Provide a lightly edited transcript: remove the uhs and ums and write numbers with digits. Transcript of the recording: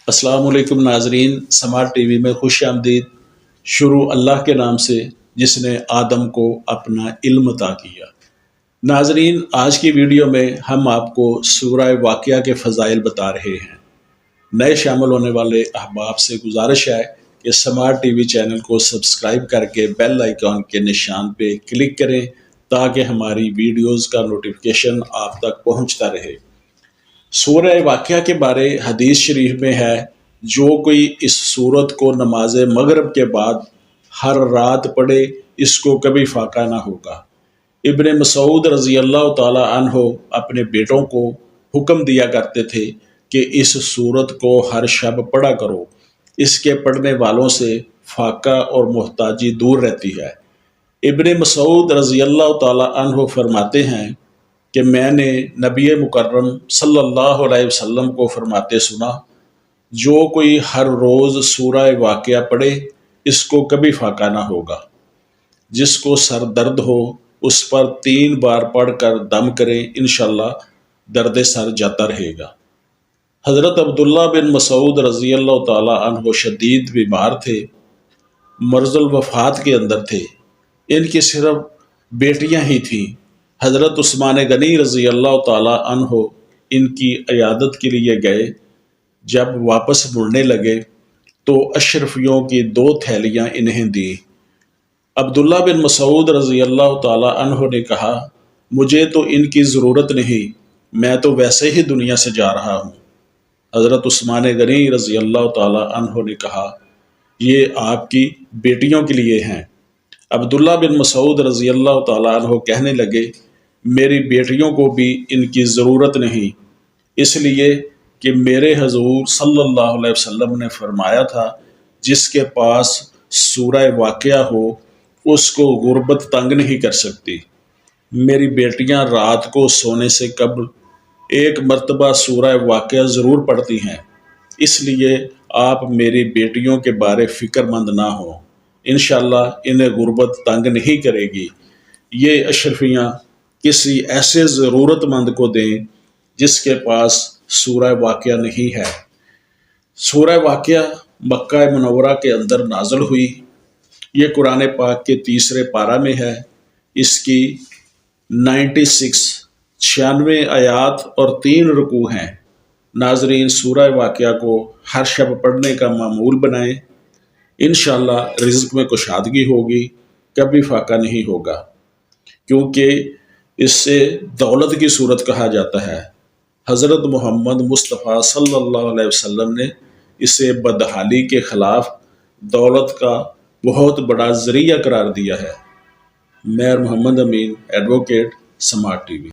السلام علیکم ناظرین، سماعت ٹی وی میں خوش آمدید۔ شروع اللہ کے نام سے جس نے آدم کو اپنا علم عطا کیا۔ ناظرین، آج کی ویڈیو میں ہم آپ کو سورہ واقعہ کے فضائل بتا رہے ہیں۔ نئے شامل ہونے والے احباب سے گزارش ہے کہ سماعت ٹی وی چینل کو سبسکرائب کر کے بیل آئیکن کے نشان پہ کلک کریں تاکہ ہماری ویڈیوز کا نوٹیفیکیشن آپ تک پہنچتا رہے۔ سورہ واقعہ کے بارے حدیث شریف میں ہے، جو کوئی اس سورت کو نماز مغرب کے بعد ہر رات پڑھے اس کو کبھی فاقہ نہ ہوگا۔ ابن مسعود رضی اللہ تعالی عنہ اپنے بیٹوں کو حکم دیا کرتے تھے کہ اس سورت کو ہر شب پڑھا کرو، اس کے پڑھنے والوں سے فاقہ اور محتاجی دور رہتی ہے۔ ابن مسعود رضی اللہ تعالی عنہ فرماتے ہیں کہ میں نے نبی مکرم صلی اللہ علیہ وسلم کو فرماتے سنا، جو کوئی ہر روز سورہ واقعہ پڑھے اس کو کبھی فاقہ نہ ہوگا۔ جس کو سر درد ہو اس پر 3 بار پڑھ کر دم کرے، انشاءاللہ درد سر جاتا رہے گا۔ حضرت عبداللہ بن مسعود رضی اللہ تعالی عنہ شدید بیمار تھے، مرض الوفات کے اندر تھے۔ ان کی صرف بیٹیاں ہی تھیں۔ حضرت عثمان غنی رضی اللہ تعالی عنہ ان کی عیادت کے لیے گئے۔ جب واپس مڑنے لگے تو اشرفیوں کی 2 تھیلیاں انہیں دی۔ عبداللہ بن مسعود رضی اللہ تعالی عنہ نے کہا، مجھے تو ان کی ضرورت نہیں، میں تو ویسے ہی دنیا سے جا رہا ہوں۔ حضرت عثمان غنی رضی اللہ تعالی عنہ نے کہا، یہ آپ کی بیٹیوں کے لیے ہیں۔ عبداللہ بن مسعود رضی اللہ تعالی عنہ کہنے لگے، میری بیٹیوں کو بھی ان کی ضرورت نہیں، اس لیے کہ میرے حضور صلی اللہ علیہ وسلم نے فرمایا تھا، جس کے پاس سورہ واقعہ ہو اس کو غربت تنگ نہیں کر سکتی۔ میری بیٹیاں رات کو سونے سے قبل 1 مرتبہ سورہ واقعہ ضرور پڑھتی ہیں، اس لیے آپ میری بیٹیوں کے بارے فکر مند نہ ہوں، انشاءاللہ انہیں غربت تنگ نہیں کرے گی۔ یہ اشرفیاں کسی ایسے ضرورت مند کو دیں جس کے پاس سورہ واقعہ نہیں ہے۔ سورہ واقعہ مکہ منورہ کے اندر نازل ہوئی۔ یہ قرآن پاک کے 3 پارہ میں ہے۔ اس کی 96 آیات اور 3 رکوع ہیں۔ ناظرین، سورہ واقعہ کو ہر شب پڑھنے کا معمول بنائیں، انشاءاللہ رزق میں کشادگی ہوگی، کبھی فاقہ نہیں ہوگا، کیونکہ اس سے دولت کی صورت کہا جاتا ہے۔ حضرت محمد مصطفیٰ صلی اللہ علیہ وسلم نے اسے بدحالی کے خلاف دولت کا بہت بڑا ذریعہ قرار دیا ہے۔ میں محمد امین، ایڈوکیٹ، سماعت ٹی وی۔